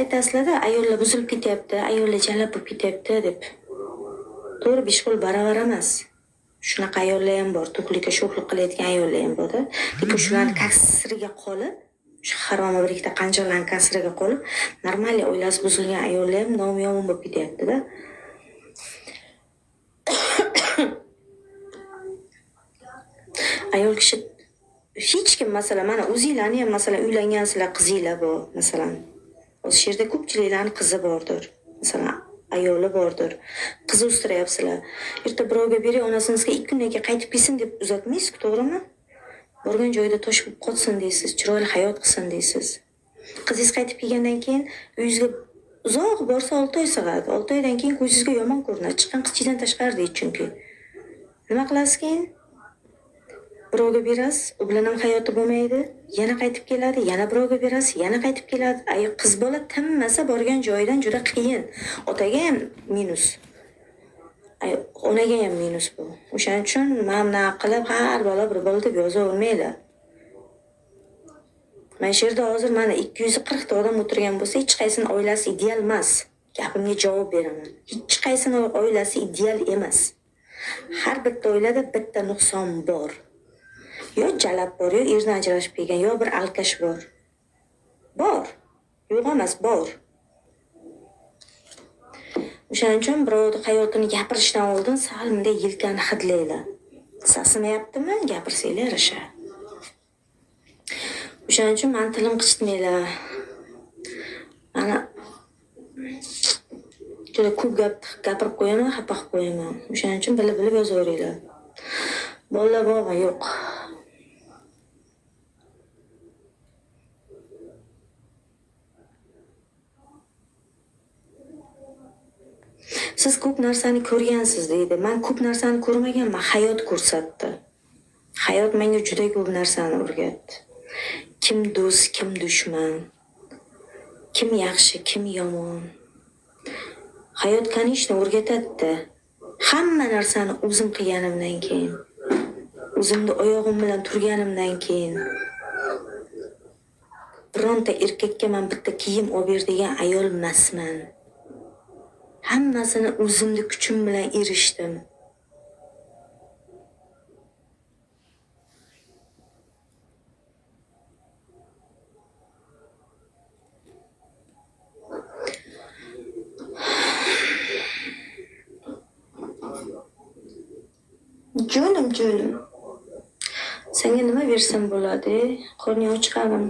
aytasizlar-da, ayollar buzilib ketyapti, ayollar jalab bo'lib ketyapti deb. To'g'ri, besh qo'l baravar emas. Shunaqa ayollar ham bor, to'qlikka sho'xlik qilayotgan ayollar ham bor-da. Lekin shularni kasriga qolib, shu haroma bir ikkita qanjoqlarni kasriga qolib, normal oilasi buzilgan ayollar ham nomiyomon bo'lib ketyapti-da. Ayol kishi hech kim, masalan, mana o'zinglarni ham, masalan, uylangansizlar, qizinglar bor, masalan. O'sha yerda ko'pchiliklarning qizi bordir. Masalan, ayoli bordir. Qiz o'stirayapsizlar. Erta birovga bering, onasinizga 2 kundan keyin qaytib kelsin deb uzatmaysiz-ku, to'g'rimi? Borgan joyida tosh bo'lib qotsin deysiz, chiroyli hayot qilsin deysiz. Qizingiz qaytib kelgandan keyin uyingizga uzoq borsa 6 oy sig'adi. 6 oydan keyin ko'zingizga yomon ko'rinadi. Chiqqan qizchidan tashqari deydi chunki. Nima qilasiz keyin? Birovga berasiz, u bilan ham hayoti bo'lmaydi, yana qaytib keladi, yana birovga berasiz, yana qaytib keladi. Qiz bola tinmasa borgan joyidan juda qiyin. Otaga ham minus. Onaga ham minus bu. O'shaning uchun mana qilib har bola bir bola deb yozavermaylar. Mana shu yerda hozir mana 240 ta odam o'tirgan bo'lsa, hech qaysining oilasi ideal emas. Gapimga javob beraman. Hech qaysining oilasi ideal emas. Har bitta oilada bitta nuqson bor. Yo jalab bor, yo erdan ajrashib kelgan, yo bir alkash bor. Bor. Yo'q emas, bor. O'shaning uchun birovning hayotini gapirishdan oldin sal bunday yelkani hidlaylar. Sasimayaptimi? Gapirsanglar yarasha. O'shaning uchun men tilim qichitmaylar. Mana juda ko'p gapirib qo'yaman, xafa qilib qo'yaman. O'shaning uchun bilib yozaveringlar. Bolalar bormi? Yo'q. Siz ko'p narsani ko'rgansiz deydi. Men ko'p narsani ko'rmaganman, hayot ko'rsatdi. Hayot menga juda ko'p narsani o'rgatdi. Kim do'st, kim dushman, kim yaxshi, kim yomon. Hayot kanishni o'rgatadi. Hamma narsani o'zim qilganimdan keyin, o'zimni oyog'im bilan turganimdan keyin, bironta erkakka men bitta kiyim olib ber degan ayol emasman. Hammasini o'zimni kuchim bilan erishdim. Jo'nim. Senga nima bersam bo'ladi? Qorning ochqanim.